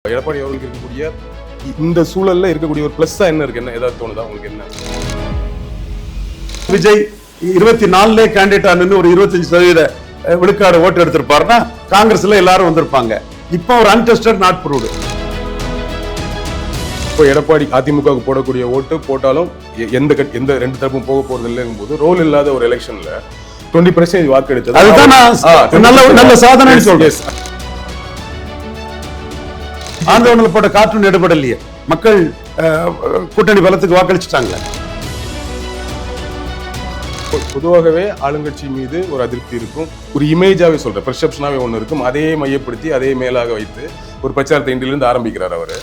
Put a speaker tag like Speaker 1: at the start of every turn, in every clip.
Speaker 1: எடப்பாடி அவர்களுக்கு இருக்கக்கூடிய இந்த சூழல்ல இருக்கக்கூடிய ஒரு பிளஸ்ஸா என்ன இருக்கு, என்ன ஏதாவது தோணுதா உங்களுக்கு? என்ன
Speaker 2: விஜய் 24 கேண்டிடேட் ஆனு ஒரு 25% விழுக்காடு ஓட்டு எடுத்திருப்பாருன்னா காங்கிரஸ்ல எல்லாரும் வந்திருப்பாங்க. இப்போ ஒரு அன்டெஸ்டட் நாட் ப்ரூவ்டு.
Speaker 1: இப்போ எடப்பாடி அதிமுகவுக்கு போடக்கூடிய ஓட்டு போட்டாலும் எந்த ரெண்டு தரப்பும் போக போறது இல்லைங்கும் போது ரோல் இல்லாத ஒரு எலெக்ஷன்ல 20% வாக்கு எடுத்தது,
Speaker 2: அதுதான் நல்ல சாதனை சொல்றேன். ஆந்தோனில் போட்ட கார்ட்டூன் எடுபடலையே, மக்கள் கூட்டணி பலத்துக்கு வாக்களிச்சுட்டாங்க.
Speaker 1: பொதுவாகவே ஆளுங்கட்சி மீது ஒரு அதிருப்தி இருக்கும், ஒரு இமேஜாவே சொல்ற பெர்செப்ஷனாவே ஒண்ணு இருக்கும். அதே மையப்படுத்தி அதே மேலாக வைத்து ஒரு பிரச்சாரத்தை இன்றிலிருந்து ஆரம்பிக்கிறார் அவரு.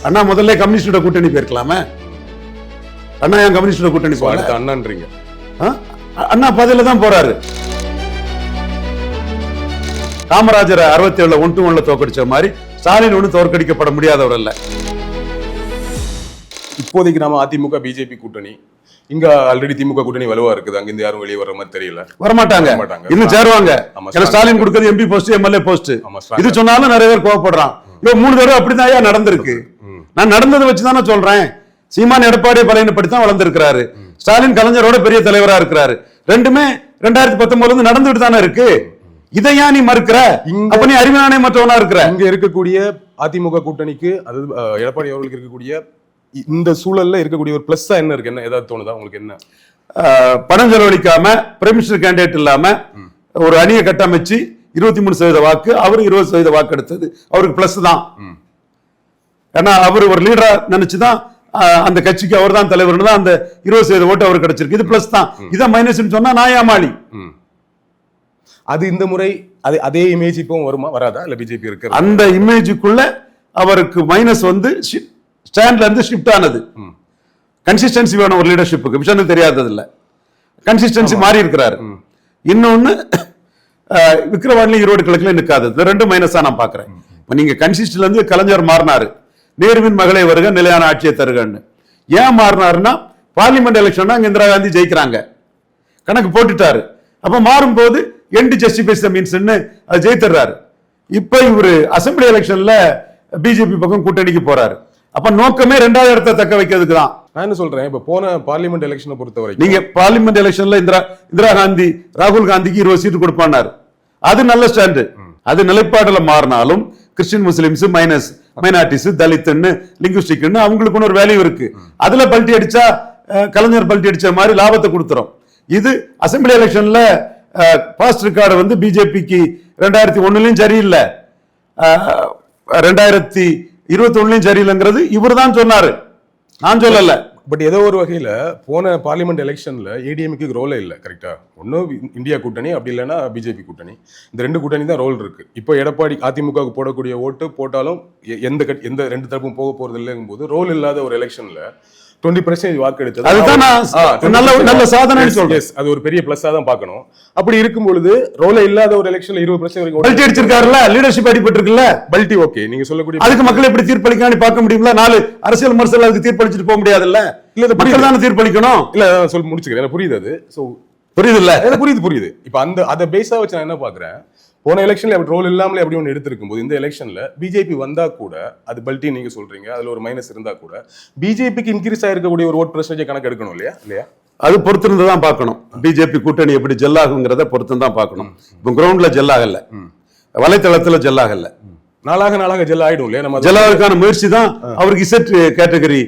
Speaker 2: அண்ணா முதல்ல கம்யூனிஸ்டோட கூட்டணி போயிருக்கலாமே, அண்ணா ஏன் கம்யூனிஸ்டோட கூட்டணி போல?
Speaker 1: அண்ணான்றீங்க,
Speaker 2: அண்ணா பதில தான் போறாரு. காமராஜர் 67 1-1 தோற்கடிச்ச மாதிரி ஸ்டாலின் ஒண்ணு தோற்கடிக்கப்பட முடியாதவர் அல்ல.
Speaker 1: இப்போதைக்கு நாம அதிமுக பிஜேபி கூட்டணி, இங்க ஆல்ரெடி திமுக கூட்டணி வலுவா இருக்குது, அங்கிருந்து யாரும் வெளியே வர மாதிரி தெரியல.
Speaker 2: வரமாட்டாங்க, இன்னும் சேருவாங்க. ஸ்டாலின் கொடுக்கிறது எம்பி போஸ்ட், எம்எல்ஏ போஸ்ட். இது சொன்னாலும் நிறைய பேர் கோவப்படுறான். 3 தடவை அப்படிதான் நடந்திருக்கு. நான் நடந்ததை வச்சுதானே சொல்றேன். சீமான் எடப்பாடி பலையினப்படித்தான் வளர்ந்திருக்கிறாரு. ஸ்டாலின் கலைஞரோட பெரிய தலைவரா இருக்கிறாரு. ரெண்டுமே 2019 நடந்துட்டு தானே இருக்கு. இதையா நீ மறுக்கிற? அப்ப நீ அறிவினானே மற்றவனா இருக்கிற.
Speaker 1: இங்க இருக்கக்கூடிய அதிமுக கூட்டணிக்கு, அதாவது எடப்பாடி அவர்களுக்கு இருக்கக்கூடிய இந்த சூழல்ல இருக்கக்கூடிய ஒரு பிளஸ்ஸா என்ன இருக்கு, என்ன ஏதாவது தோணுதா உங்களுக்கு? என்ன
Speaker 2: பணம் செலவழிக்காம பிரைம் மினிஸ்டர் கேண்டிடேட் இல்லாம ஒரு அணியை கட்டமைச்சு 23% வாக்கு, அவரு 20% வாக்கு எடுத்தது அவருக்கு பிளஸ் தான். ஏன்னா அவர் ஒரு லீடரா நினைச்சுதான் அந்த கட்சிக்கு அவர் தான் தலைவர் தான் அந்த 20% ஓட்டு அவருக்கு கிடைச்சிருக்கு. இது பிளஸ் தான். இதை மைனஸ் சொன்னா நான் ஏமாளி.
Speaker 1: அது இந்த முறை அதே இமேஜ் இப்போ வருமா வராதா? இல்ல பிஜேபி இருக்கு
Speaker 2: அந்த இமேஜுக்குள்ள அவருக்கு மைனஸ் வந்து ஸ்டாண்ட்ல இருந்து ஷிஃப்ட் ஆனது. கன்சிஸ்டன்சி வேணும் ஒரு லீடர்ஷிப்புக்கு, விஷயம் தெரியாதது இல்ல. கன்சிஸ்டன்சி மாறி இருக்கிறாரு. இன்னொன்னு விக்கிரவாண்டில ஈரோடு கிழக்குல நிற்காதது. ரெண்டு மைனஸா நான் பாக்குறேன். நீங்க கன்சிஸ்டன்ட்ல இருந்து கலைஞர் மாறினாரு, நேருவின் மகளை வருக நிலையான ஆட்சியை தருகன்னு. ஏன் மாறினாருன்னா பார்லிமெண்ட் எலெக்ஷன் அங்க இந்திரா காந்தி ஜெயிக்கிறாங்க, கணக்கு போட்டுட்டாரு. அப்ப மாறும்போது எண்ட் ஜஸ்டிஃபைஸ் தி மீன்ஸ் ஜெயித்தர்றாரு. இப்ப இவரு அசம்பிளி எலெக்ஷன்ல பிஜேபி பக்கம் கூட்டணிக்கு போறாரு. அப்ப நோக்கமே 2வது இடத்தை தக்க வைக்கிறதுக்கு தான்.
Speaker 1: நான் என்ன சொல்றேன், இப்ப போன பார்லிமெண்ட் எலெக்ஷனை பொறுத்த வரைக்கும்
Speaker 2: நீங்க பார்லிமெண்ட் எலெக்ஷன்ல இந்திரா காந்தி ராகுல் காந்திக்கு 20 சீட்டு கொடுப்பானாரு. அது நல்ல ஸ்டாண்டு. அது நிலைப்பாடுல மாறினாலும் கிறிஸ்டின் முஸ்லிம்ஸ் மைனஸ் மைனாரிட்டிஸ் தலித்துன்னு லிங்குஸ்டிக்னு அவங்களுக்கு ஒரு வேல்யூ இருக்கு. அதுல பல்ட்டி அடிச்சா கலைஞர் பல்ட்டி அடிச்ச மாதிரி லாபத்தை கொடுத்துரும். இது அசம்பிளி எலெக்ஷன்ல பாஸ்ட் ரெக்கார்டு வந்து பிஜேபிக்கு 2001 சரியில்லை, 2021 சரியில்லைங்கிறது இவர் தான் சொன்னாரு, நான் சொல்லல.
Speaker 1: பட் ஏதோ ஒரு வகையில போன பார்லிமெண்ட் எலெக்ஷன்ல ஏடிஎம்கே ரோலே இல்லை. கரெக்டா? ஒன்னும் இந்தியா கூட்டணி, அப்படி இல்லைன்னா பிஜேபி கூட்டணி. இந்த ரெண்டு கூட்டணி தான் ரோல் இருக்கு. இப்போ எடப்பாடி அதிமுகவுக்கு போடக்கூடிய ஓட்டு போட்டாலும் எந்த ரெண்டு தரப்பும் போக போறது இல்லைங்கும் போது ரோல் இல்லாத ஒரு எலெக்ஷன்ல 20% வாக்கு எடுத்தது,
Speaker 2: அதுதான் நல்ல சாதனை சொல்றேன்.
Speaker 1: அது ஒரு பெரிய பிளஸ்ஸா தான் பார்க்கணும். அப்படி இருக்கும் பொழுது ரோல இல்லாத ஒரு எலெக்ஷன்ல 20% வரைக்கும்
Speaker 2: பல்ட்டி அடிச்சிருக்காருல்ல, லீடர்ஷிப் அடிபட்டு இருக்குல்ல,
Speaker 1: பல்ட்டி. ஓகே, நீங்க சொல்லக்கூடிய
Speaker 2: அதுக்கு மக்கள் எப்படி தீர்ப்பளிக்கான்னு பார்க்க முடியுங்களா? 4 அரசியல் விமர்சனம் அதுக்கு தீர்ப்பளிச்சுட்டு போக முடியாதுல்ல. இல்ல மக்கள் தானே தீர்ப்பளிக்கணும். இல்ல
Speaker 1: சொல்லி முடிச்சுக்கிறேன், புரியுது. அது சோ
Speaker 2: புரியுது இல்ல?
Speaker 1: புரியுது. இப்ப அதை பேஸா வச்சு நான் என்ன பாக்குறேன், போன எலெக்ஷன்ல அப்படி ரோல் இல்லாமலே அப்படி ஒன்று எடுத்திருக்கும் போது இந்த எலெக்ஷன்ல பிஜேபி வந்தா கூட அது பல்ட்டி நீங்க சொல்றீங்க, அதுல ஒரு மைனஸ் இருந்தா கூட பிஜேபிக்கு இன்க்ரீஸ் ஆயிருக்கக்கூடிய ஒரு ஓட் பெர்சன்டேஜ் கணக்கு எடுக்கணும் இல்லையா?
Speaker 2: அது பொறுத்திருந்து தான் பார்க்கணும். பிஜேபி கூட்டணி எப்படி ஜெல்லாகுங்கிறத பொறுத்து தான் பார்க்கணும். இப்போ கிரவுண்ட்ல ஜெல்லாகல, வலைத்தளத்துல ஜெல்லாகல,
Speaker 1: நாளாக ஜெல் ஆயிடும் இல்லையா? நம்ம
Speaker 2: ஜெல்லாவுக்கான முயற்சி தான் அவருக்கு இசட் கேட்டகரி,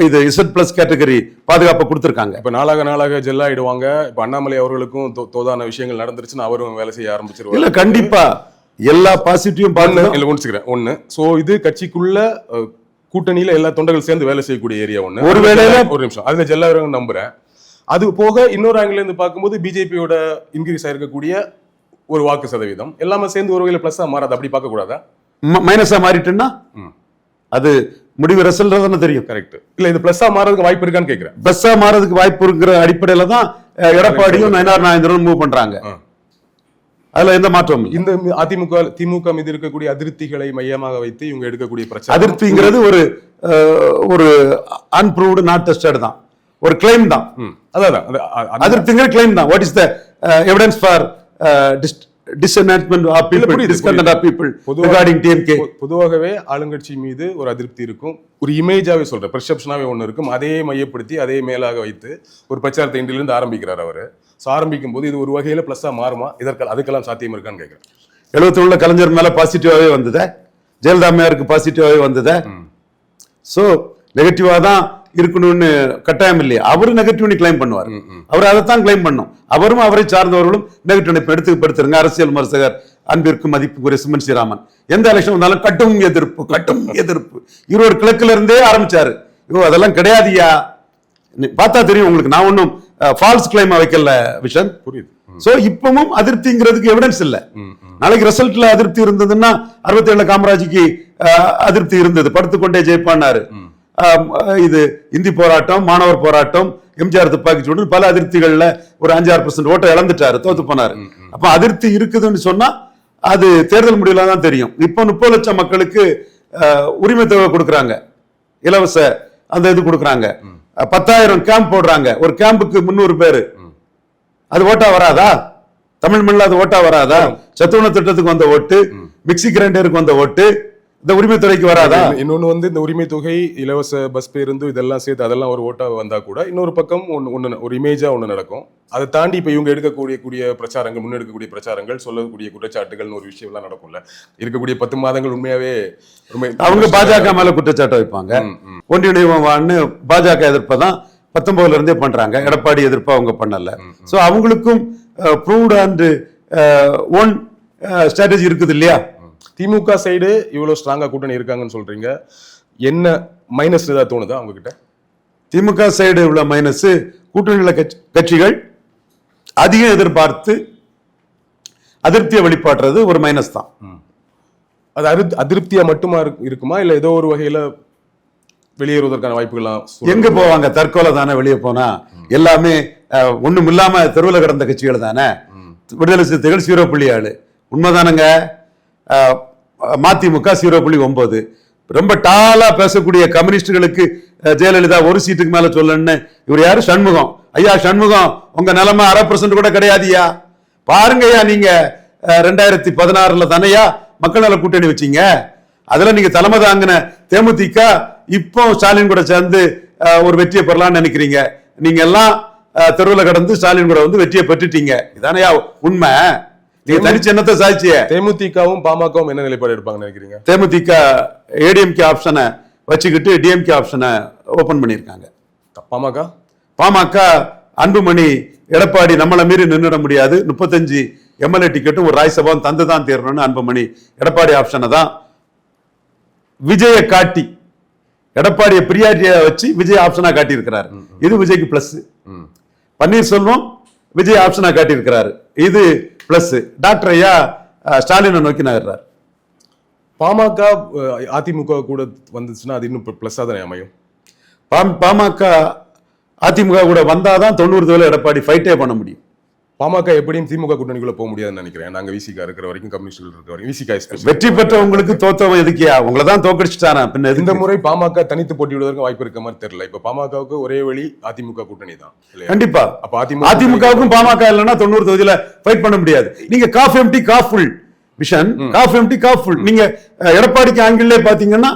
Speaker 2: இது இசட் பிளஸ் கேட்டகரி பாதுகாப்பு கொடுத்திருக்காங்க.
Speaker 1: இப்ப நாளாக ஜெல் ஆயிடுவாங்க. இப்ப அண்ணாமலை அவர்களுக்கும் தோதான விஷயங்கள் நடந்துருச்சுன்னு அவரும் வேலை செய்ய ஆரம்பிச்சிருவாங்க.
Speaker 2: இல்ல கண்டிப்பா எல்லா பாசிட்டிவும்
Speaker 1: இல்ல முடிச்சுக்கிறேன். ஒண்ணு, சோ இது கட்சிக்குள்ள கூட்டணியில எல்லா தொண்டர்கள் சேர்ந்து வேலை செய்யக்கூடிய ஏரியா ஒண்ணு.
Speaker 2: ஒருவேளை
Speaker 1: ஒரு நிமிஷம், அதுல ஜெல்லா நம்புறேன். அது போக இன்னொரு ஆங்கில இருந்து பார்க்கும்போது பிஜேபியோட இன்க்ரீஸ் ஆயிருக்கக்கூடிய ஒரு வாக்கு சதவீதம் எல்லாமே சேர்ந்து ஒரு வகையில பிளஸ்ஸா மாறாது. அப்படி பார்க்க கூடாதா?
Speaker 2: மைனஸா மாறிட்டுன்னா அது முடிவு ரிசல்ட் தானே தெரியும்.
Speaker 1: கரெக்ட். இல்ல இது பிளஸ்ஸா மாறதுக்கு வாய்ப்பு இருக்கான்னு கேக்குறேன்.
Speaker 2: பிளஸ்ஸா மாறதுக்கு வாய்ப்பு இருக்கிற அடிப்படையில தான் எடப்பாடியும் நயனார் நாகேந்திரனும் மூவ் பண்றாங்க. அதுல எந்த மாற்றம்?
Speaker 1: இந்த திமுக மீது இருக்கக்கூடிய அதிருப்திகளை மையமாக வைத்து இவங்க எடுக்கக்கூடிய பிரச்சனை.
Speaker 2: அதிருப்திங்கிறது ஒரு அன்ப்ரூவ்டு நாட் டெஸ்டட் தான், ஒரு கிளைம் தான்.
Speaker 1: அதான்
Speaker 2: அதிருப்திங்கிற கிளைம் தான். What is the evidence for disenchantment of people,
Speaker 1: புரியுது,
Speaker 2: டிஸ்கண்டென்ட் ஆஃப் பீப்பிள்
Speaker 1: பொதுவா-
Speaker 2: ரிகார்டிங் டிஎம்கே.
Speaker 1: பொதுவாகவே ஆளுங்கட்சி மீது ஒரு அதிருப்தி இருக்கும், ஒரு இமேஜாவே சொல்றேன், பெர்செப்ஷனாவே ஒன்று இருக்கும், அதே மையப்படுத்தி அதே மேலாக வைத்து ஒரு பிரச்சாரத்தை இன்றிலிருந்து ஆரம்பிக்கிறார் அவர். ஸோ ஆரம்பிக்கும் போது இது ஒரு வகையில பிளஸ்ஸா மாறுமா? அதுக்கெல்லாம் சாத்தியம் இருக்கான்னு கேட்கிறேன்.
Speaker 2: 71 கலைஞர் மேல பாசிட்டிவாவே வந்ததே, ஜெயலலிதா அம்மையாருக்கு பாசிட்டிவாவே வந்ததே. சோ நெகட்டிவா தான் இருக்கணும்னு கட்டாயம் இல்லையா? அவரு நெகட்டிவ்னு கிளைம் பண்ணுவார், அவர் அதைத்தான் கிளைம் பண்ணும். அவரும் அவரை சார்ந்தவர்களும் நெகட்டிவ் எடுத்துப்படுத்துருங்க. அரசியல் விமர்சகர் அன்பிற்கு மதிப்புக்குரிய சிம்மன் ஸ்ரீராமன் எந்த எலெக்ஷன் வந்தாலும் கட்டும் எதிர்ப்பு ஈரோடு கிழக்குல இருந்தே ஆரம்பிச்சாரு. அதெல்லாம் கிடையாதுயா, பார்த்தா தெரியும் உங்களுக்கு. நான் ஒன்னும் ஃபால்ஸ் கிளைம் வைக்கல விஷன்,
Speaker 1: புரியுது.
Speaker 2: சோ இப்பவும் அதிருப்திங்கிறதுக்கு எவிடன்ஸ் இல்ல. நாளைக்கு ரிசல்ட்ல அதிருப்தி இருந்ததுன்னா 67 காமராஜுக்கு அதிருப்தி இருந்தது, படுத்துக்கொண்டே ஜெயிப்பான்னாரு. இது இந்தி போராட்டம், மாணவர் போராட்டம், எம்ஜிஆர் துப்பாக்கி சூடு, பல அதிருப்திகள்ல ஒரு 5-6% ஓட்டை இழந்துட்டாரு, தோத்து போனாரு. அப்ப அதிருப்தி இருக்குதுன்னு சொன்னா அது தேர்தல் முடிவுல தான் தெரியும். இப்போ 30 லட்சம் மக்களுக்கு உரிமை தொகை கொடுக்குறாங்க, இலவச அந்த இது கொடுக்குறாங்க. 10,000 கேம்ப் போடுறாங்க, ஒரு கேம்புக்கு 300 பேரு. அது ஓட்டா வராதா? தமிழ் மண்ணில் அது ஓட்டா வராதா? சத்துணவு திட்டத்துக்கு வந்த ஓட்டு, மிக்சி கிரைண்டருக்கு வந்த ஓட்டு இந்த உரிமை துறைக்கு வராதா?
Speaker 1: இன்னொன்னு வந்து இந்த உரிமை தொகை, இலவச பஸ் பேருந்து, இதெல்லாம் சேர்த்து அதெல்லாம் ஒரு ஓட்டா வந்தா கூட இன்னொரு பக்கம் ஒன்னு ஒரு இமேஜா ஒண்ணு நடக்கும். அதை தாண்டி இப்ப இவங்க எடுக்கக்கூடிய பிரச்சாரங்கள், முன்னெடுக்கக்கூடிய பிரச்சாரங்கள், சொல்லக்கூடிய குற்றச்சாட்டுகள்னு ஒரு விஷயம் எல்லாம் நடக்கும்ல. இருக்கக்கூடிய 10 மாதங்கள் உண்மையாவே
Speaker 2: அவங்க பாஜக மேல குற்றச்சாட்டு வைப்பாங்க. ஒன்றிணைவான்னு பாஜக எதிர்ப்பதான் 19 இருந்தே பண்றாங்க, எடப்பாடி எதிர்ப்பா அவங்க பண்ணல. சோ அவங்களுக்கும் ப்ரூவ்ட் அண்ட் ஓன் ஸ்ட்ராட்டஜி இருக்குது இல்லையா?
Speaker 1: திமுக சைடு இவ்வளவு ஸ்ட்ராங்கா கூட்டணி இருக்காங்கன்னு சொல்றீங்க, என்ன மைனஸ் ஏதாவது தோணுதா அவங்க கிட்ட?
Speaker 2: திமுக சைடு உள்ள மைனஸ், கூட்டணியுள்ள கட்சிகள் அதிகம் எதிர்பார்த்து அதிருப்தியை வெளிப்பாடுறது ஒரு மைனஸ் தான்.
Speaker 1: அது அதிருப்தியா மட்டுமா இருக்குமா, இல்ல ஏதோ ஒரு வகையில வெளியேறுவதற்கான வாய்ப்புகள்லாம்?
Speaker 2: எங்க போவாங்க? தற்கொலை தானே. வெளியே போனா எல்லாமே ஒண்ணும் இல்லாம தெருவில் கிடந்த கட்சிகள் தானே. விடுதலை சிறுத்தைகள் 0.7 உண்மைதானங்க. மதிமுக 0.9. ரொம்ப டாலா பேசக்கூடிய கம்யூனிஸ்டுகளுக்கு ஜெயலலிதா ஒரு சீட்டுக்கு மேல சொல்லணும்னு இவர் யாரு? சண்முகம். ஐயா சண்முகம், உங்க நிலைமை 0.5% கூட கிடையாதுயா. பாருங்க ஐயா, நீங்க 2016 தானையா மக்கள் நல கூட்டணி வச்சீங்க, அதுல நீங்க தலைமை தாங்கின தேமுதிக இப்போ ஸ்டாலின் கூட சேர்ந்து ஒரு வெற்றியை பெறலாம்னு நினைக்கிறீங்க. நீங்க எல்லாம் தெருவில் கடந்து ஸ்டாலின் கூட வந்து வெற்றியை பெற்றுட்டீங்க. இதானையா உண்மை? நீங்க தனிச்சு என்னத்தை சாதிச்சிய?
Speaker 1: தேமுதிகவும் பாமகவும் என்ன நிலைப்பாடு எடுப்பாங்கன்னு நினைக்கிறீங்க?
Speaker 2: தேமுதிக ஏடிஎம்கே ஆப்ஷனை வச்சுக்கிட்டு டிஎம்கே ஆப்ஷனை ஓபன் பண்ணியிருக்காங்க. பாமக அன்புமணி, எடப்பாடி நம்மளை மீறி நின்றுட முடியாது, 35 எம்எல்ஏ டிக்கெட்டும் ஒரு ராஜ்யசபாவும் தந்து தான் தேரணும்னு அன்புமணி எடப்பாடி ஆப்ஷனை தான் விஜய காட்டி, எடப்பாடிய பிரியாரிட்டியா வச்சு விஜய் ஆப்ஷனா காட்டி இருக்கிறாரு. இது விஜய்க்கு பிளஸ். பன்னீர்செல்வம் விஜய் ஆப்ஷனா காட்டி இருக்கிறாரு, இது பிளஸ். டாக்டர் ஐயா ஸ்டாலினை நோக்கி நகர்றார்.
Speaker 1: பாமக அதிமுக கூட வந்துச்சுன்னா அது இன்னும் பிளஸ்ஸா தானே அமையும்.
Speaker 2: பாமக அதிமுக கூட வந்தாதான் 90 எடப்பாடி ஃபைட்டே பண்ண முடியும்.
Speaker 1: பாமக எப்படியும் திமுக கூட்டணிக்குள்ள போக முடியாதுன்னு நினைக்கிறேன். நாங்க விசிகா இருக்கிற வரைக்கும், கம்யூனிஸ்ட் இருக்கிற வரைக்கும், விசிகா
Speaker 2: வெற்றி பெற்றவங்களுக்கு தோத்தவன் எதுக்கியா? உங்களை தான் தோக்கடிச்சுட்டானா? பின்ன
Speaker 1: இந்த முறை பாமக தனித்து போட்டியிடுவதற்கு வாய்ப்பு இருக்க மாதிரி தெரியல. இப்ப பாமகவுக்கு ஒரே வழி அதிமுக கூட்டணி தான்.
Speaker 2: கண்டிப்பா.
Speaker 1: அப்ப
Speaker 2: அதிமுகவுக்கும் பாமக இல்லைன்னா 90 தொகுதியில ஃபைட் பண்ண முடியாது. நீங்க half empty half full vision, half empty half full. நீங்க எடப்பாடிக்கு ஆங்கிள்லே பாத்தீங்கன்னா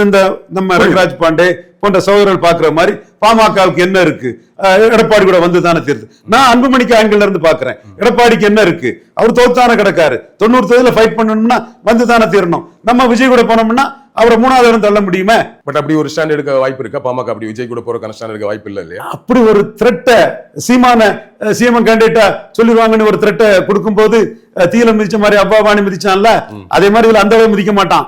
Speaker 2: இந்த நம்ம ரங்கராஜ் பாண்டே போன்ற சகோதரர்கள் பாக்குற மாதிரி பாமகவுக்கு என்ன இருக்கு? எடப்பாடி கூட வந்து தானே தீர்த்து. நான் அன்புமணிக்கு ஆங்கிள் இருந்து பாக்குறேன், எடப்பாடிக்கு என்ன இருக்கு? அவர் தோத்தான கிடக்காரு, 90 தொகுதியில ஃபைட் பண்ணணும்னா வந்து தானே தீரணும். நம்ம விஜய் கூட போனோம்னா அவரை 3வது இடம் தள்ள முடியுமே.
Speaker 1: பட் அப்படி ஒரு ஸ்டாண்ட் எடுக்க வாய்ப்பு இருக்கா? பாமக அப்படி விஜய் கூட போற ஸ்டாண்ட் எடுக்க வாய்ப்பு இல்ல இல்லையா?
Speaker 2: அப்படி ஒரு த்ரெட்டை சீமான சிஎம் கேண்டிடேட்டா சொல்லிடுவாங்கன்னு ஒரு த்ரெட்டை கொடுக்கும்போது தீல மிதிச்ச மாதிரி அப்பாவாணி மிதிச்சான்ல, அதே மாதிரி இதுல அந்த அளவு மிதிக்க மாட்டான்.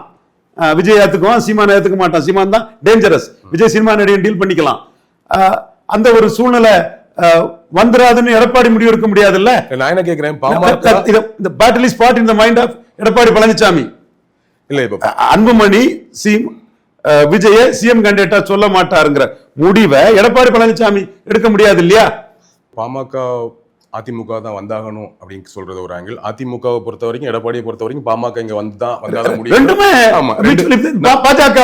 Speaker 2: விஜய் ஏத்துக்குவான், சீமான ஏத்துக்க மாட்டான். சீமான் தான் டேஞ்சரஸ். விஜய் சினிமா நடிகன் டீல் பண்ணிக்கலாம். அந்த ஒரு சூழ்நிலை வந்துராதுன்னு எடப்பாடி முடிவு எடுக்க முடியாது இல்ல.
Speaker 1: நான் என்ன கேக்குறேன்,
Speaker 2: இந்த battle is part in the mind of Edappadi Palaniswami. இல்ல இப்ப அன்புமணி விஜய சிஎம் கேண்டிடேட்டா சொல்ல மாட்டாருங்கிற முடிவை எடப்பாடி பழனிசாமி எடுக்க முடியாது இல்லையா?
Speaker 1: பாமக அதிமுக தான் வந்தாகணும் அப்படின்னு சொல்றது ஒரு ஆங்கிள். அதிமுகவை பொறுத்த வரைக்கும், எடப்பாடியை பொறுத்த வரைக்கும் பாமக இங்க வந்தாதான் முடியும்.
Speaker 2: ரெண்டுமே பாஜக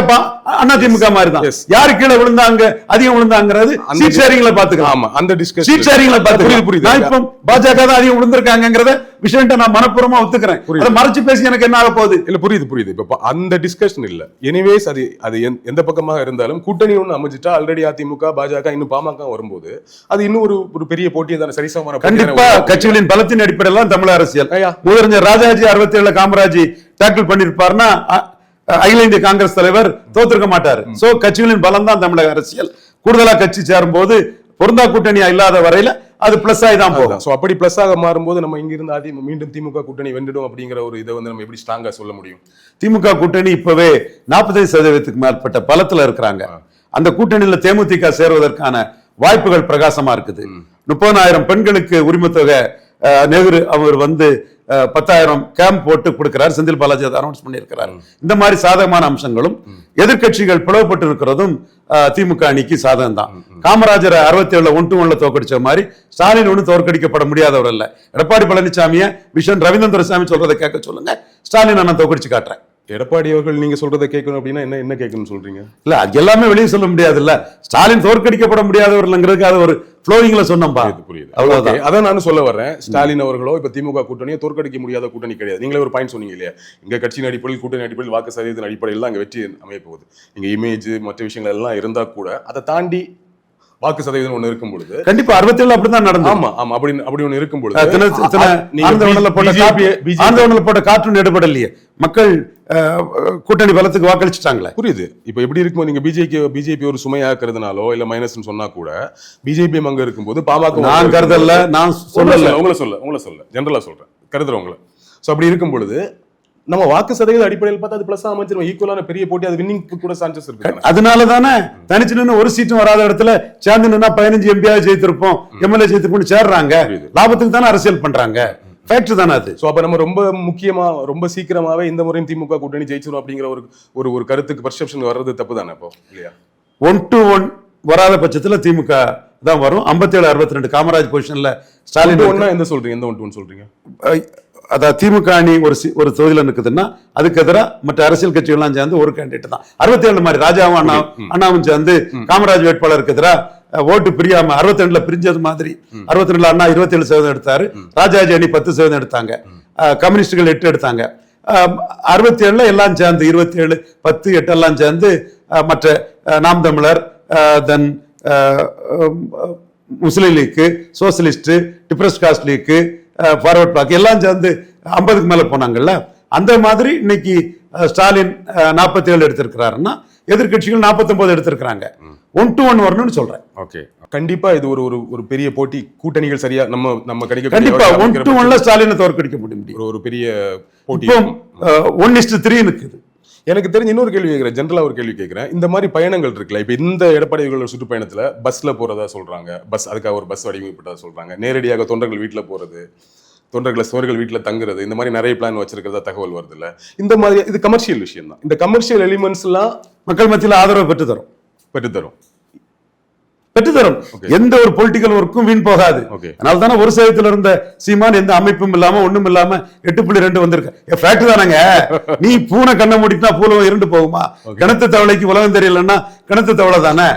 Speaker 2: அதிமுக மாதிரி தான். யாரு கீழே விழுந்தாங்க, அதிகம் விழுந்தாங்கிறது சீட் ஷேரிங்ல பாத்துக்கலாம்.
Speaker 1: ஆமா, அந்த டிஸ்கஷன்
Speaker 2: சீட் ஷேரிங்ல பாத்துக்கலாம். புரியுது. நான் இப்போ பாஜக தான் அதிகம் விழுந்திருக்காங்கிறத விஷயத்தை நான் மனப்பூர்வமா ஒத்துக்கிறேன். அதை மறைச்சு பேசி எனக்கு என்ன ஆக போகுது?
Speaker 1: இல்ல புரியுது. இப்ப அந்த டிஸ்கஷன் இல்ல. எனிவேஸ் அது எந்த பக்கமாக இருந்தாலும் கூட்டணி ஒண்ணு அமைஞ்சிட்டா ஆல்ரெடி அதிமுக, பாஜக, இன்னும் பாமக வரும்போது அது இன்னும் ஒரு பெரிய போட்டி தான், சரிசமமான.
Speaker 2: கண்டிப்பா கட்சிகளின் பலத்தின் அடிப்படையில் தமிழ் அரசியல். முதலமைச்சர் ராஜாஜி 67 காமராஜி டேக்கிள் பண்ணிருப்பாருன்னா அகில இந்திய காங்கிரஸ் தலைவர் தோத்திருக்க மாட்டாரு. சோ கட்சிகளின் பலம் தான் தமிழக அரசியல். கூடுதலா கட்சி சேரும் போது பொருந்தா கூட்டணியா இல்லாத வரையில அது பிளஸ் ஆகி தான் போகும்.
Speaker 1: சோ அப்படி பிளஸ் ஆக மாறும்போது நம்ம இங்க இருந்து மீண்டும் திமுக கூட்டணி வென்றுடும் அப்படிங்கிற ஒரு இதை வந்து நம்ம எப்படி ஸ்ட்ராங்கா சொல்ல முடியும்?
Speaker 2: திமுக கூட்டணி இப்பவே 45% மேற்பட்ட பலத்துல இருக்கிறாங்க. அந்த கூட்டணியில தேமுதிக சேருவதற்கான வாய்ப்புகள் பிரகாசமா இருக்குது. 30,000 பெண்களுக்கு உரிமை தொகை நேரு அவர் வந்து 10,000 கேம்ப் போட்டு கொடுக்கிறார். செந்தில் பாலாஜி அதை அனௌன்ஸ் பண்ணியிருக்கிறார். இந்த மாதிரி சாதகமான அம்சங்களும் எதிர்கட்சிகள் பிளவுபட்டு இருக்கிறதும் திமுக அணிக்கு சாதகம் தான். காமராஜரை 67 1-1 தோற்கடிச்ச மாதிரி ஸ்டாலின் ஒன்றும் தோற்கடிக்கப்பட முடியாதவர் அல்ல. எடப்பாடி பழனிசாமியை விஷன் ரவீந்திரன் துரைசாமி சொல்றதை கேட்க சொல்லுங்க, ஸ்டாலின் நான் தோற்கடிச்சு காட்டுறேன்.
Speaker 1: எடப்பாடி அவர்கள் நீங்க சொல்றதை கேட்கணும் அப்படின்னா என்ன கேட்கணும்னு சொல்றீங்க?
Speaker 2: இல்ல அது எல்லாமே வெளியே சொல்ல முடியாது இல்ல. ஸ்டாலின் தோற்கடிக்கப்பட முடியாதவர்கள்ங்கிறதுக்கு அது ஒரு ஃப்ளோயிங்ல சொன்னோம்பா.
Speaker 1: புரியுது. அவ்வளவுதான். அதான் நானும் சொல்ல வர்றேன். ஸ்டாலின் அவர்களோ இப்ப திமுக கூட்டணியை தோற்கடிக்க முடியாத கூட்டணி கிடையாது. நீங்களே ஒரு பாயிண்ட் சொன்னீங்க இல்லையா, இங்க கட்சியின் அடிப்படையில் கூட்டணி அடிப்படையில் வாக்கு சதவீதத்தின் அடிப்படையில் தான் அங்க வெற்றி அமைய போகுது. நீங்க இமேஜ் மற்ற விஷயங்கள் எல்லாம் இருந்தா கூட அதை தாண்டி வாக்கு சதவீதம் ஒண்ணு இருக்கும் பொழுது கண்டிப்பா
Speaker 2: 67 அப்படிதான் நடந்தது.
Speaker 1: ஆமா அப்படி ஒண்ணு இருக்கும் பொழுது
Speaker 2: போட்ட கார்ட்டூன் எடுபடலையே, மக்கள் கூட்டணி பலத்துக்கு வாக்களிச்சுட்டாங்களே.
Speaker 1: புரியுது. இப்ப எப்படி இருக்கும், நீங்க பிஜேபி ஒரு சுமையாக்குறதுனாலோ இல்ல மைனஸ் சொன்னா கூட பிஜேபி அங்க இருக்கும்போது பாமக
Speaker 2: நான் கருதல, நான் சொல்லல,
Speaker 1: உங்களை சொல்ல ஜெனரலா சொல்றேன், கருதுறவங்களை. சோ அப்படி இருக்கும் பொழுது நம்ம வாக்கு சதவீத அடிப்படையில் பார்த்தா அது பிளஸ் அமைச்சிருவோம். ஈக்குவலான பெரிய போட்டி, அது வின்னிங் கூட சான்சஸ் இருக்கு.
Speaker 2: அதனால தானே தனிச்சு நின்று ஒரு சீட்டும் வராத இடத்துல சேர்ந்து நின்னா 15 எம்பியா ஜெயித்திருப்போம், எம்எல்ஏ ஜெயித்திருப்போம் சேர்றாங்க. லாபத்துக்கு தானே அரசியல் பண்றாங்க. ஃபேக்ட் தானே அது.
Speaker 1: சோ அப்ப நம்ம ரொம்ப சீக்கிரமாவே இந்த முறையும் திமுக கூட்டணி ஜெயிச்சிரும் அப்படிங்கிற ஒரு கருத்துக்கு பர்செப்ஷன் வர்றது தப்பு தானே இப்போ இல்லையா?
Speaker 2: 1-1 வராத பட்சத்துல திமுக தான் வரும். 57-62 காமராஜ் பொசிஷன்ல ஸ்டாலின்
Speaker 1: என்ன சொல்றீங்க? எந்த 1-1 சொல்றீங்க?
Speaker 2: அதாவது திமுக அணி ஒரு தொகுதியில் இருக்குதுன்னா அதுக்கு எதிராக மற்ற அரசியல் கட்சிகள்லாம் சேர்ந்து ஒரு கேண்டிடேட் தான். 67 மாதிரி ராஜாவும் அண்ணாவும் சேர்ந்து காமராஜ் வேட்பாளருக்கு எதிராக ஓட்டு பிரியாம 62ல பிரிஞ்சது மாதிரி 62ல அண்ணா 27% எடுத்தாரு, ராஜாஜி அணி 10% எடுத்தாங்க, கம்யூனிஸ்டுகள் 8 எடுத்தாங்க. 67ல எல்லாம் சேர்ந்து 27, 10, 8 எல்லாம் சேர்ந்து மற்ற நாம் தமிழர், தென் முஸ்லீம் லீக்கு, சோசியலிஸ்ட், டிப்ரஸ்ட் காஸ்ட் லீக்கு, ஃபார்வர்ட் பிளாக் எல்லாம் சேர்ந்து 50க்கு மேல போனாங்கல்ல. அந்த மாதிரி இன்னைக்கு ஸ்டாலின் 47 எடுத்திருக்கிறாருன்னா எதிர்கட்சிகள் 49 எடுத்திருக்கிறாங்க. 1-1 வரணும்னு சொல்றேன்.
Speaker 1: ஓகே, கண்டிப்பா இது ஒரு பெரிய போட்டி. கூட்டணிகள் சரியா நம்ம
Speaker 2: கண்டிப்பா 1-1ல ஸ்டாலினை தோற்கடிக்க முடியும்.
Speaker 1: ஒரு பெரிய போட்டி.
Speaker 2: 1:3 இருக்குது.
Speaker 1: எனக்கு தெரிஞ்ச இன்னொரு கேள்வி கேட்கிறேன், ஜென்ரலா ஒரு கேள்வி கேட்கிறேன். இந்த மாதிரி பயணங்கள் இருக்குல்ல, இப்ப இந்த எடப்பாடி சுற்றுப்பயணத்துல பஸ்ல போறதா சொல்றாங்க, அதுக்காக ஒரு பஸ் வடிவமைப்பட்டதா சொல்றாங்க, நேரடியாக தொண்டர்கள் வீட்டுல போறது, தொண்டர்கள் வீட்டுல தங்குறது, இந்த மாதிரி நிறைய பிளான் வச்சிருக்கிறதா தகவல் வருது இல்ல. இந்த மாதிரி இது கமர்ஷியல் விஷயம் தான். இந்த கமர்ஷியல் எலிமெண்ட்ஸ் எல்லாம்
Speaker 2: மக்கள் மத்தியில் ஆதரவு பெற்றுத்தரும். எந்த ஒரு பொலிட்டிக்கல் ஒர்க்கும் வீண் போகாது. அதனால தானே ஒரு சேதத்துல இருந்த சீமான் எந்த அமைப்பும் இல்லாம ஒண்ணும் இல்லாம 8.2 வந்திருக்கு. ஃபேக்ட் தானங்க. நீ பூனை கண்ணை மூடிட்டா பூலம் இருண்டு போகுமா? கிணத்து தவளைக்கு உலகம் தெரியலன்னா கிணத்து தவளை தானே.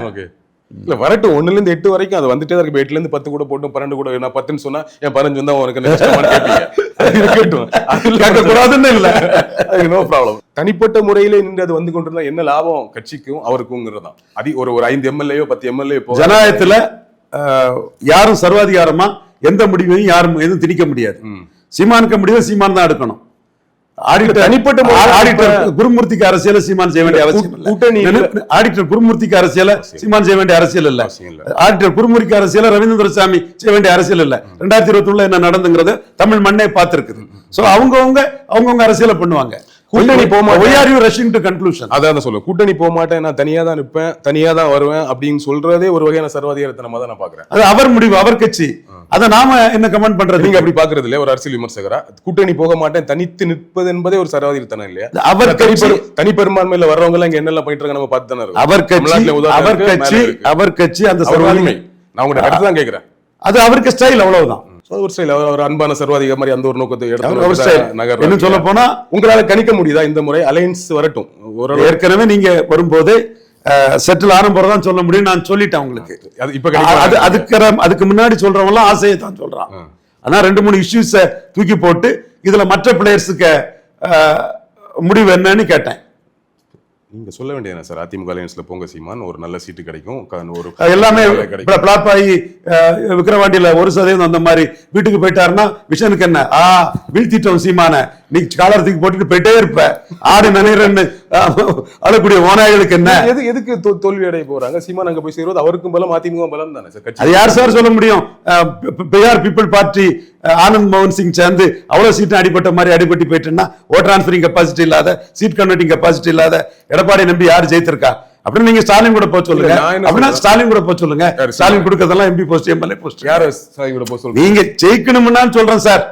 Speaker 1: இல்ல வரட்டும், 1ல இருந்து 8 வரைக்கும் அது வந்துட்டே இருக்கு. 8ல இருந்து 10 கூட போட்டும், 12 கூட. நான் 10ன்னு சொன்னா என் 15 வந்தா
Speaker 2: கூடாதுன்னு இல்ல,
Speaker 1: நோ ப்ராப்ளம். தனிப்பட்ட முறையிலே நின்று அது வந்து கொண்டிருந்தா என்ன லாபம் கட்சிக்கும் அவருக்கும்ங்கிறதான். ஒரு 5 எம்எல்ஏ 10 எம்எல்ஏ
Speaker 2: ஜனநாயகத்துல யாரும் சர்வாதிகாரமா எந்த முடிவையும் யாரும் எதுவும் திணிக்க முடியாது. சீமானுக்கு முடிவை சீமான் தான் எடுக்கணும். குருமூர்த்திக்கு அரசியல சீமான் செய்ய வேண்டிய அவசியம் இல்லை. ஆடிட்டர் குருமூர்த்திக்கு அரசியல சீமான் செய்ய வேண்டிய அரசியல் இல்ல. ஆடிட்டர் குருமூர்த்திக்கு அரசியல ரவீந்திர துரைசாமி செய்ய வேண்டிய அரசியல் இல்ல. 2021 என்ன நடந்துங்கிறது தமிழ் மண்ணே பார்த்திருக்குது. சோ அவங்கவுங்க அரசியல பண்ணுவாங்க. கூட்டணி போக மாட்டேன், நான் தனியா தான் நிற்பேன், தனியா தான் வருவேன் அப்படின்னு சொல்றதே ஒரு வகையான சர்வாதிகாரத்தனமா தான் நான் பாக்குறேன். அது அவர் முடிவு, அவர் கட்சி. அதை நாம என்ன கமெண்ட் பண்றது?
Speaker 1: நீங்க அப்படி பாக்குறது இல்லையா? ஒரு அரசியல் விமர்சகரா கூட்டணி போக மாட்டேன் தனித்து நிற்பது என்பதே ஒரு சர்வாதிகாரத்தனம் இல்லையா?
Speaker 2: அவர்
Speaker 1: தனி பெரும்பான்மையில வர்றவங்க எல்லாம் இங்க என்னெல்லாம் பண்ணிட்டு இருக்காங்க நம்ம பார்த்து தானே இருக்கோம்.
Speaker 2: அவர் கட்சி அந்த
Speaker 1: சர்வாதிகாரம். நான் உங்கள்கிட்ட அடுத்து தான் கேட்கிறேன்.
Speaker 2: அது அவருக்கு ஸ்டைல், அவ்வளவுதான்.
Speaker 1: ஒரு ஸ்டைல், ஒரு அன்பான சர்வாதிக மாதிரி அந்த ஒரு நோக்கத்தை
Speaker 2: எடுத்து சொல்ல போனா
Speaker 1: உங்களால கணிக்க முடியுதா இந்த முறை அலையன்ஸ் வரட்டும்?
Speaker 2: ஏற்கனவே நீங்க வரும்போது செட்டில் ஆரம்பம் சொல்ல முடியும். நான் சொல்லிட்டேன் உங்களுக்கு. அதுக்கு முன்னாடி சொல்றவங்க எல்லாம் ஆசையை தான் சொல்றான். ஆனா 2-3 இஷ்யூஸை தூக்கி போட்டு இதுல மற்ற பிளேயர்ஸுக்கு முடிவு என்னன்னு கேட்டேன்.
Speaker 1: நீங்க சொல்ல வேண்டியது சார், அதிமுக அலையன்ஸ்ல போங்க சீமான், ஒரு நல்ல சீட்டு கிடைக்கும், ஒரு
Speaker 2: எல்லாமே
Speaker 1: கிடைக்கும்.
Speaker 2: பிளாப் ஆகி விக்கிரவாண்டியில 1% அந்த மாதிரி வீட்டுக்கு போயிட்டாருன்னா விஷனுக்கு என்ன வீழ்த்திட்டோம் சீமான, நீ காலத்துக்கு போட்டுட்டு போயிட்டே இருப்ப, ஆடு நினைறன்னு அழக்கூடிய ஓநாய்களுக்கு என்ன?
Speaker 1: எதுக்கு தோல்வி அடைய போறாங்க? சீமான் அங்க போய் சேருவது அவருக்கும் பலம், அதிமுக பலம் தானே சார்.
Speaker 2: அது யார் சார் சொல்ல முடியும்? பிஆர் பீப்புள் பார்ட்டி ஆனந்த் மோகன் சிங் சேர்ந்து அவ்வளவு சீட்டு அடிபட்ட மாதிரி அடிபட்டு போயிட்டுன்னா ஓ டிரான்ஸ்பரிங் கெப்பாசிட்டி இல்லாத, சீட் கன்வெர்ட்டிங் கெப்பாசிட்டி இல்லாத எடப்பாடி நம்பி யார் ஜெயித்திருக்கா? அப்படின்னு நீங்க ஸ்டாலின் கூட போக சொல்லுங்க. அப்படின்னா ஸ்டாலின் கூட போக சொல்லுங்க. ஸ்டாலின் கொடுக்கறதெல்லாம் எம்பி போஸ்ட், எம்எல்ஏ போஸ்ட்.
Speaker 1: யாரு ஸ்டாலின் கூட போக சொல்லுங்க?
Speaker 2: நீங்க ஜெயிக்கணும்னு சொல்றேன் சார்.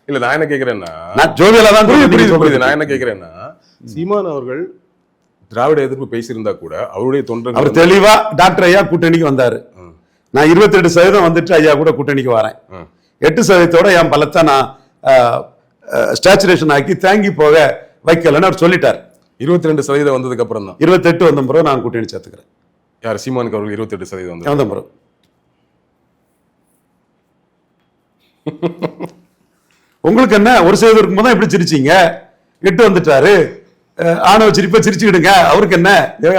Speaker 1: இல்ல நான் என்ன கேக்குறேன்னா,
Speaker 2: நான் ஜோவியலா தான்
Speaker 1: புரியுது. நான் என்ன கேக்குறேன்னா, சீமான் அவர்கள் திராவிட எதிர்ப்பு பேசியிருந்தா கூட அவருடைய தொண்டர்கள்
Speaker 2: அவர் தெளிவா டாக்டர் ஐயா கூட்டணிக்கு வந்தாரு. நான் 28% வந்துட்டு ஐயா கூட கூட்டணிக்கு வரேன். 8% என் பலத்தை நான் ஸ்டாச்சுரேஷன் ஆக்கி தேங்கி போக வைக்கலன்னு அவர் சொல்லிட்டார்.
Speaker 1: 22% வந்ததுக்கு அப்புறம் தான்
Speaker 2: 28 வந்த பிறகு நான் கூட்டணி சேர்த்துக்கிறேன்.
Speaker 1: யார் சீமானுக்கு அவர்கள் 28%
Speaker 2: வந்த பிறகு உங்களுக்கு என்ன 1% இருக்கும்போது தான் எப்படி சிரிச்சீங்க? 8 வந்துட்டாரு, ஆணவ சிரிப்பை சிரிச்சுக்கிடுங்க. அவருக்கு என்ன?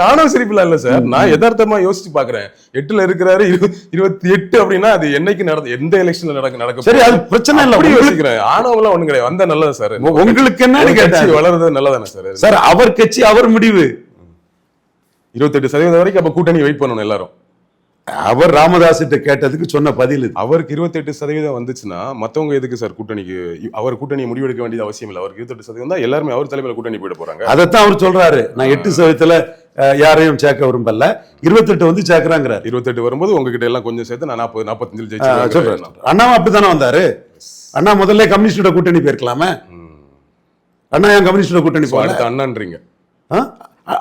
Speaker 1: ஆணவ சிரிப்புல இல்ல சார், நான் யதார்த்தமா யோசிச்சு பாக்குறேன். 8ல இருக்கிறாரு, 28 அப்படின்னா அது என்னைக்கு எந்த எலெக்ஷன்ல நடக்கும்?
Speaker 2: சரி, அது பிரச்சனை இல்ல.
Speaker 1: யோசிக்கிறேன், ஆணவம்லாம் ஒண்ணு கிடையாது. வந்தா நல்லது சார்.
Speaker 2: உங்களுக்கு என்ன
Speaker 1: கட்சி வளர்றது நல்லதானே சார்?
Speaker 2: சார் அவர் கட்சி அவர் முடிவு.
Speaker 1: 28% வரைக்கும் அப்ப கூட்டணி வெயிட் பண்ணணும் எல்லாரும்.
Speaker 2: அவர் ராமதாஸ் கேட்டதுக்கு சொன்ன பதில்
Speaker 1: அவருக்கு 28% வந்துச்சுன்னா மத்தவங்க எதுக்கு சார் கூட்டணிக்கு? அவர் கூட்டணி முடிவெடுக்க வேண்டியது அவசியம் இல்லை. அவருக்கு 28% தான் எல்லாருமே அவர் தலைமையில கூட்டணி போயிட போறாங்க.
Speaker 2: அதைத்தான் அவர் சொல்றாரு. நான் 8% யாரையும் சேர்க்க விரும்பல, 28 வந்து சேர்க்கிறாங்கிறார்.
Speaker 1: 28 வரும்போது உங்ககிட்ட எல்லாம் கொஞ்சம் சேர்த்து நான் 40-45 ஜெயிச்சு.
Speaker 2: அண்ணாவும் அப்படித்தானே வந்தாரு. அண்ணா முதல்ல கம்யூனிஸ்டோட கூட்டணி போயிருக்கலாமே. அண்ணா ஏன் கம்யூனிஸ்டோட கூட்டணி போல?
Speaker 1: அண்ணான்றீங்க.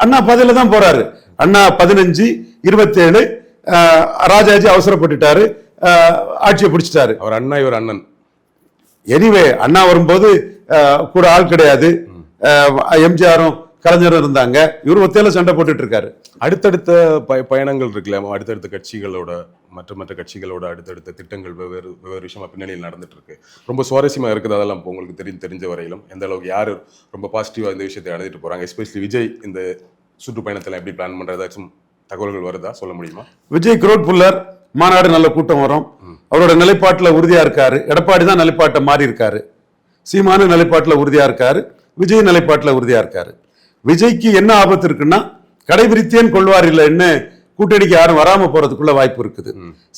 Speaker 2: அண்ணா 10 தான் போறாரு. அண்ணா 15, 27 ராஜாஜி அவசரப்பட்டுட்டாரு, ஆட்சியை பிடிச்சிட்டாரு.
Speaker 1: அவர் அண்ணா, இவர் அண்ணன்.
Speaker 2: எனிவே அண்ணா வரும்போது கூட ஆள் கிடையாது. எம்ஜிஆரும் கலைஞரும் இருந்தாங்க. இவர் ஒத்தையில சண்டை போட்டுட்டு இருக்காரு.
Speaker 1: அடுத்தடுத்த பயணங்கள் இருக்குல்ல, அடுத்தடுத்த கட்சிகளோட மற்ற கட்சிகளோட அடுத்தடுத்த திட்டங்கள் வெவ்வேறு விஷயமா பின்னணியில் நடந்துட்டு இருக்கு. ரொம்ப சுவாரஸ்யமா இருக்குது. அதெல்லாம் உங்களுக்கு தெரிஞ்ச வரையிலும் எந்த அளவுக்கு யாரு ரொம்ப பாசிட்டிவா இந்த விஷயத்தை அடைஞ்சிட்டு போறாங்க? எஸ்பெஷலி விஜய் இந்த சுற்றுப்பயணத்துல எப்படி பிளான் பண்றதாச்சும் தகவல்கள் வருதா? சொல்ல முடியுமா?
Speaker 2: விஜய் க்ரோட் புல்லர் மாநாடு நல்ல கூட்டம் வரும். அவரோட நிலைப்பாட்டில் உறுதியா இருக்காரு. எடப்பாடி தான் நிலைப்பாட்டை மாறி இருக்காரு. சீமானு நிலைப்பாட்டில் உறுதியா இருக்காரு. விஜய் நிலைப்பாட்டில் உறுதியா இருக்காரு. விஜய்க்கு என்ன ஆபத்து இருக்குன்னா, கடைபிடித்தேன் கொள்வார் இல்லைன்னு கூட்டணிக்கு யாரும் வராம போறதுக்குள்ள வாய்ப்பு இருக்குது.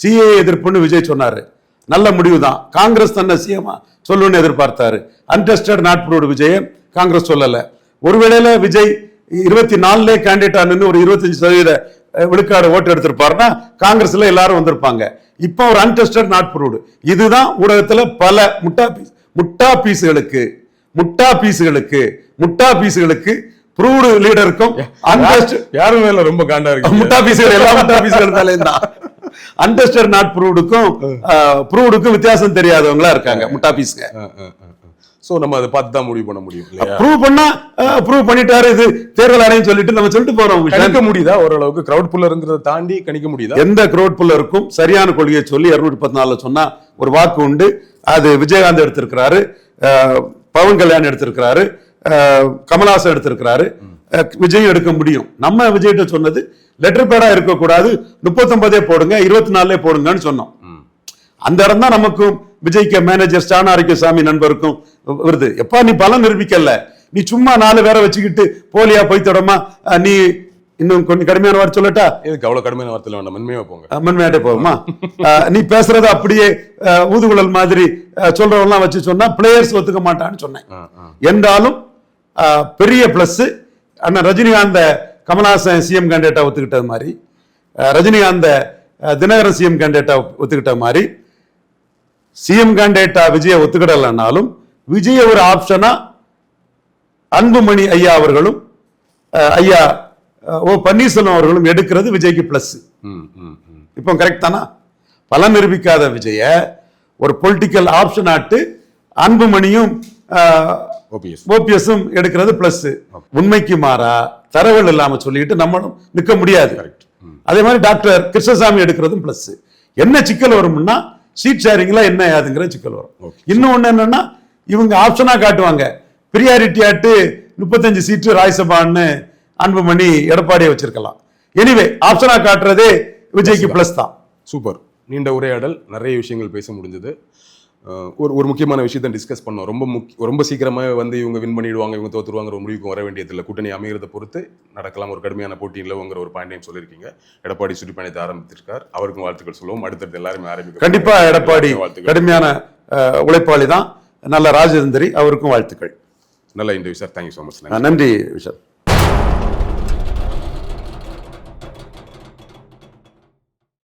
Speaker 2: சிஏ எதிர்ப்புன்னு விஜய் சொன்னாரு, நல்ல முடிவு தான். காங்கிரஸ் தன்னை சிஎம்மா சொல்லணும்னு எதிர்பார்த்தாரு. Untested not proved Vijay Congress சொல்லல. ஒருவேளையில விஜய் 24 கேண்டிடேட் ஆனு ஒரு 25% விழுக்காடு ஓட்டு எடுத்திருப்பாருன்னா காங்கிரஸ்ல எல்லாரும் வந்திருப்பாங்க. இப்போ ஒரு அன்டெஸ்டட் நாட் ப்ரூவ்டு. இதுதான் ஊடகத்துல பல முட்டா பீஸுகளுக்கு ப்ரூவ்டு லீடருக்கும்
Speaker 1: யாரும் மேல ரொம்ப காண்டா இருக்கு.
Speaker 2: முட்டா பீஸுகள் எல்லா முட்டா பீஸுகள் தான். அன்டெஸ்டட் நாட் ப்ரூவ்டுக்கும் ப்ரூவ்டுக்கும் வித்தியாசம் தெரியாதவங்களா இருக்காங்க முட்டா பீஸுங்க.
Speaker 1: சோ நம்ம அதை பார்த்து தான் முடிவு பண்ண முடியும்.
Speaker 2: ப்ரூவ் பண்ணிட்டாரு, இது தேர்தல் அடையும் சொல்லிட்டு நம்ம சொல்லிட்டு போறோம்.
Speaker 1: கணிக்க முடியுதா? ஓரளவுக்கு கிரவுட் புல்லர்ங்கிறத தாண்டி கணிக்க முடியுதா?
Speaker 2: எந்த கிரவுட் புல்லருக்கும் சரியான கொள்கையை சொல்லி 214 சொன்னா ஒரு வாக்கு உண்டு. அது விஜயகாந்த் எடுத்திருக்கிறாரு, பவன் கல்யாண் எடுத்திருக்கிறாரு, கமல்ஹாசன் எடுத்திருக்கிறாரு. விஜய் எடுக்க முடியும். நம்ம விஜய்கிட்ட சொன்னது லெட்டர் பேடா இருக்கக்கூடாது, 39 போடுங்க, 24 போடுங்கன்னு சொன்னோம். அந்த இடம் தான் நமக்கும் விஜய்க்கு மேனேஜர் ஸ்டான் ஆரோக்கியசாமி நண்பருக்கும் வருது. எப்பா நீ பலம் நிரூபிக்கல, நீ சும்மா 4 பேரை வச்சுக்கிட்டு போலியா போய் தொடமா, நீ இன்னும் கொஞ்சம் கடுமையான வார்த்தை சொல்லட்டா?
Speaker 1: இதுக்கு அவ்வளவு கடுமையான வார்த்தை வேண்டாம், மென்மையா போங்க.
Speaker 2: மென்மையாட்டே போகுமா? நீ பேசுறத அப்படியே ஊதுகுழல் மாதிரி சொல்றவெல்லாம் வச்சு சொன்னா பிளேயர்ஸ் ஒத்துக்க மாட்டான்னு சொன்னேன். என்றாலும் பெரிய பிளஸ் அண்ணன் ரஜினிகாந்த கமல்ஹாசன் சிஎம் கேண்டிடேட்டா ஒத்துக்கிட்டது மாதிரி, ரஜினிகாந்த தினகரன் சிஎம் கேண்டிடேட்டா ஒத்துக்கிட்ட மாதிரி, சிஎம் கேண்டிடேட்டா விஜய ஒத்துக்கிடலனாலும் விஜய ஒரு ஆப்ஷனா அன்புமணி ஐயா அவர்களும் ஐயா ஓ பன்னீர்செல்வம் அவர்களும் எடுக்கிறது விஜய்க்கு பிளஸ். இப்போ கரெக்ட் தானா? பலன் நிரூபிக்காத விஜய ஒரு பொலிட்டிக்கல் ஆப்ஷன் ஆட்டு அன்புமணியும் ஓபிஎஸும் எடுக்கிறது பிளஸ். உண்மைக்கு மாறா தரவுகள் இல்லாம சொல்லிட்டு நம்மளும் நிற்க முடியாது. அதே மாதிரி டாக்டர் கிருஷ்ணசாமி எடுக்கிறதும் பிளஸ். என்ன சிக்கல் வரும்னா, சீட் ஷேரிங்ல என்ன ஏதுங்கிற சிக்கல் வரும்.
Speaker 1: Okay.
Speaker 2: இன்னொன்னு என்னன்னா இவங்க ஆப்ஷனா காட்டுவாங்க, பிரியாரிட்டி ஆட்டு 35 சீட்டு ராஜ்யசபான்னு அன்புமணி எடப்பாடியை வச்சிருக்கலாம். எனிவே ஆப்ஷனா காட்டுறதே விஜய்க்கு பிளஸ் தான்.
Speaker 1: சூப்பர். நீண்ட உரையாடல், நிறைய விஷயங்கள் பேச முடிஞ்சது. ஒரு முக்கியமான விஷயத்தை டிஸ்கஸ் பண்ணோம். ரொம்ப சீக்கிரமாக வந்து இவங்க வின் பண்ணிடுவாங்க, இவங்க தோத்துருவாங்கிற ஒரு முடிவுக்கு வர வேண்டியதில்லை. கூட்டணி அமைகிறத பொறுத்து நடக்கலாம், ஒரு கடுமையான போட்டி இல்லைங்கிற ஒரு பாயிண்டையும் சொல்லியிருக்கீங்க. எடப்பாடி சுற்றுப்பயணத்தை ஆரம்பித்திருக்கார், அவருக்கும் வாழ்த்துக்கள் சொல்லுவோம். அடுத்தடுத்து எல்லாருமே ஆரம்பிக்கும்.
Speaker 2: கண்டிப்பா எடப்பாடி கடுமையான உழைப்பாளி தான், நல்ல ராஜதந்திரி, அவருக்கும் வாழ்த்துக்கள்.
Speaker 1: நல்ல interview sir. Thank you so much.
Speaker 2: நன்றி விஷால்.